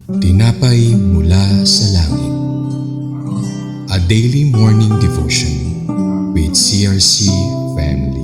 Tinapay mula sa langit. A daily morning devotion with CRC Family.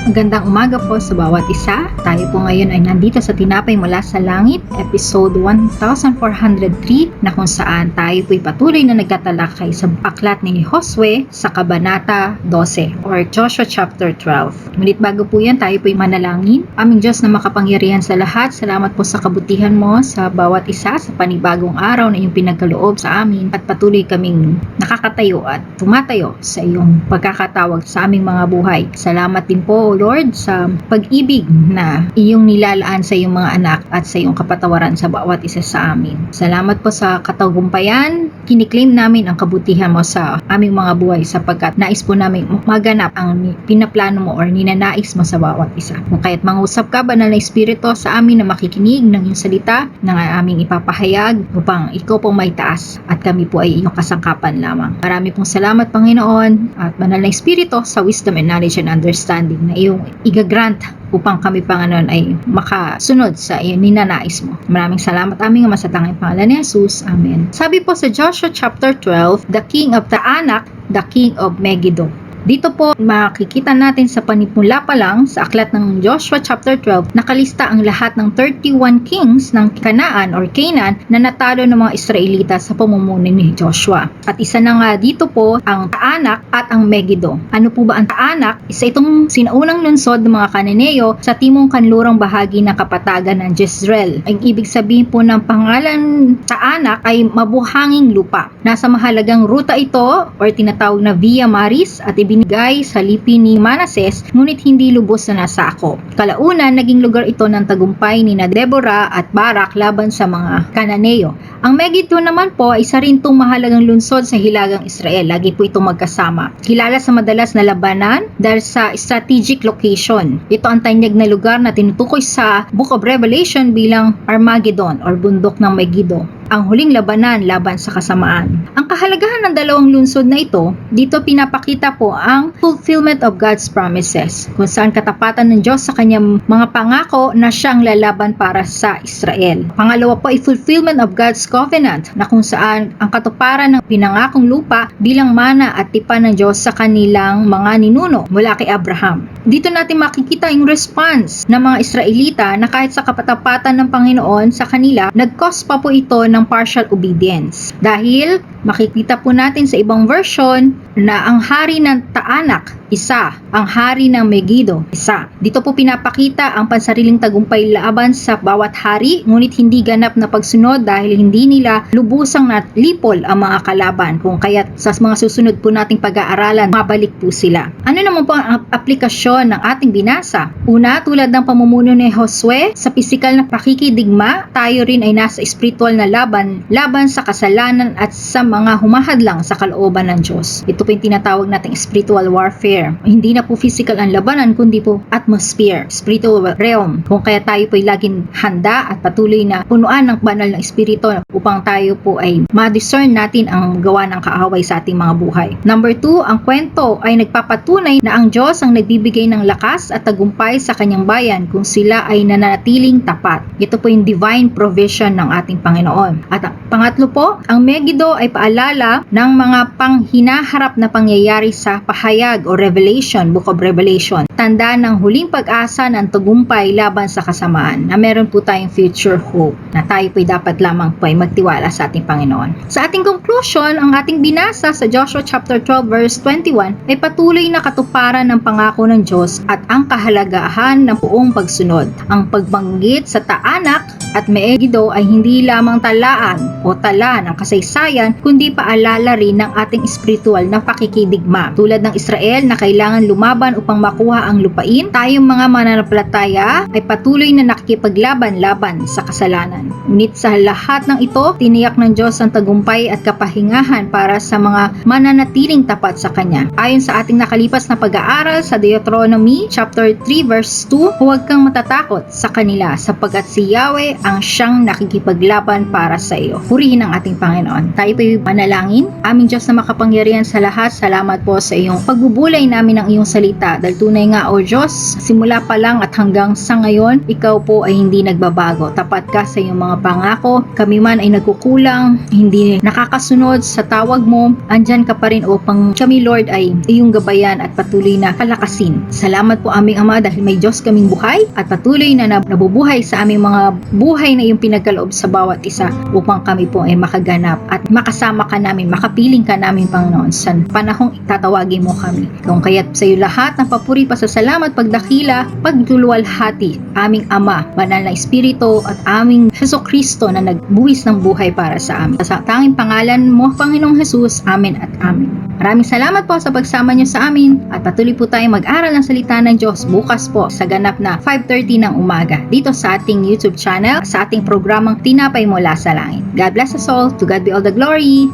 Magandang umaga po sa bawat isa. Tayo po ngayon ay nandito sa Tinapay Mula sa Langit, episode 1403, na kung saan tayo po'y patuloy na nagtatalakay sa aklat ni Josue sa Kabanata 12 or Joshua chapter 12. Ngunit bago po yan, tayo po'y manalangin. Aming Diyos na makapangyarihan sa lahat, salamat po sa kabutihan mo sa bawat isa sa panibagong araw na iyong pinagkaloob sa amin at patuloy kaming nakakatayo at tumatayo sa iyong pagkakatawag sa aming mga buhay. Salamat din po, Lord, sa pag-ibig na iyong nilalaan sa iyong mga anak at sa iyong kapatawaran sa bawat isa sa amin. Salamat po sa katagumpayan. Kiniklaim namin ang kabutihan mo sa aming mga buhay sapagkat nais po namin maganap ang pinaplano mo or ninanais mo sa bawat isa. Kung kaya't mangusap ka, Banal na Espiritu, sa amin na makikinig ng iyong salita na aming ipapahayag upang ikaw po may taas at kami po ay iyong kasangkapan lamang. Marami pong salamat, Panginoon, at Banal na Espiritu, sa wisdom and knowledge and understanding na iyong igagrant upang kami, Panginoon, ay makasunod sa iyong ninanais mo. Maraming salamat, aming Ama, sa tanging pangalan ni Jesus. Amen. Sabi po sa Joshua chapter 12, the king of Taanak, the king of Megiddo. Dito po makikita natin sa panimula pa lang sa aklat ng Joshua chapter 12, nakalista ang lahat ng 31 kings ng Kanaan or Canaan na natalo ng mga Israelita sa pamumuno ni Joshua. At isa na nga dito po ang Taanak at ang Megiddo. Ano po ba ang Taanak? Isa itong sinaunang lungsod ng mga Kananeo sa timong kanlurang bahagi ng kapatagan ng Jezreel. Ang ibig sabihin po ng pangalan Taanak ay mabuhanging lupa. Nasa mahalagang ruta ito or tinatawag na Via Maris at binigay sa lipi ni Manases, ngunit hindi lubos na nasako. Kalaunan, naging lugar ito ng tagumpay ni Deborah at Barak laban sa mga Kananeo. Ang Megiddo naman po ay isa rin itong mahalagang lungsod sa hilagang Israel. Lagi po itong magkasama. Kilala sa madalas na labanan dahil sa strategic location. Ito ang tanyag na lugar na tinutukoy sa Book of Revelation bilang Armageddon or bundok ng Megiddo, ang huling labanan laban sa kasamaan. Ang kahalagahan ng dalawang lungsod na ito, dito pinapakita po ang fulfillment of God's promises, kung saan katapatan ng Diyos sa kanyang mga pangako na siyang lalaban para sa Israel. Pangalawa po ay fulfillment of God's covenant, na kung saan ang katuparan ng pinangakong lupa bilang mana at tipan ng Diyos sa kanilang mga ninuno mula kay Abraham. Dito natin makikita yung response ng mga Israelita na kahit sa katapatan ng Panginoon sa kanila, nag-cause pa po ito ng partial obedience. Dahil makikita po natin sa ibang version na ang hari ng Taanak, isa. Ang hari ng Megiddo, isa. Dito po pinapakita ang pansariling tagumpay laban sa bawat hari, ngunit hindi ganap na pagsunod dahil hindi nila lubusang natlipol ang mga kalaban, kung kaya't sa mga susunod po nating pag-aaralan, mabalik po sila. Ano naman po ang aplikasyon ng ating binasa? Una, tulad ng pamumuno ni Josue, sa pisikal na pakikidigma, tayo rin ay nasa espiritual na laban sa kasalanan at sa mga humahadlang sa kalooban ng Diyos. Ito po yung tinatawag nating spiritual warfare. Hindi na po physical ang labanan, kundi po atmosphere, spiritual realm. Kung kaya tayo po ay laging handa at patuloy na punuan ng banal ng espiritu upang tayo po ay ma-discern natin ang gawa ng kaaway sa ating mga buhay. Number 2, ang kwento ay nagpapatunay na ang Diyos ang nagbibigay ng lakas at tagumpay sa kanyang bayan kung sila ay nananatiling tapat. Ito po yung divine provision ng ating Panginoon. At pangatlo po, ang Megiddo ay paalala ng mga panghinaharap na pangyayari sa pahayag o Revelation, Book of Revelation. Tanda ng huling pag-asa ng tagumpay laban sa kasamaan, na meron po tayong future hope na tayo po'y dapat lamang po ay magtiwala sa ating Panginoon. Sa ating conclusion, ang ating binasa sa Joshua chapter 12 verse 21 ay patuloy na katuparan ng pangako ng Diyos at ang kahalagahan ng buong pagsunod. Ang pagbanggit sa Taanak at Megiddo ay hindi lamang talaan o tala ng kasaysayan, kundi paalala rin ng ating spiritual na pakikidigma. Tulad ng Israel na kailangan lumaban upang makuha ang lupain, tayong mga mananampalataya ay patuloy na nakikipaglaban-laban sa kasalanan. Ngunit sa lahat ng ito, tiniyak ng Diyos ang tagumpay at kapahingahan para sa mga mananatiling tapat sa Kanya. Ayon sa ating nakalipas na pag-aaral sa Deuteronomy chapter 3 verse 2, huwag kang matatakot sa kanila sapagkat si Yahweh ang siyang nakikipaglaban para sa iyo. Purihin ang ating Panginoon. Tayo po'y manalangin. Aming Diyos na makapangyarihan sa lahat, salamat po sa iyong pagbubulay namin ng iyong salita. Dahil tunay nga, O Diyos, simula pa lang at hanggang sa ngayon, ikaw po ay hindi nagbabago. Tapat ka sa iyong mga pangako. Kami man ay nagkukulang, hindi nakakasunod sa tawag mo. Andyan ka pa rin upang kami, Lord, ay iyong gabayan at patuloy na palakasin. Salamat po aming Ama dahil may Diyos kaming buhay at patuloy na nabubuhay sa aming mga buhay na iyong pinagkaloob sa bawat isa upang kami po ay makaganap at makasama ka namin, makapiling ka namin, Panginoon, sa panahong itatawagin mo kami. Kung kaya't sa iyo lahat ng papuri, pasasalamat, pagdakila, pagdulwalhati, aming Ama, banal na Espiritu at aming Jesucristo na nagbuwis ng buhay para sa amin. Sa tanging pangalan mo, Panginoong Jesus, amen at amen. Maraming salamat po sa pagsama niyo sa amin at patuloy po tayong mag-aral ng salita ng Diyos bukas po sa ganap na 5:30 ng umaga dito sa ating YouTube channel sa ating programang Tinapay Mula sa Langit. God bless us all. To God be all the glory.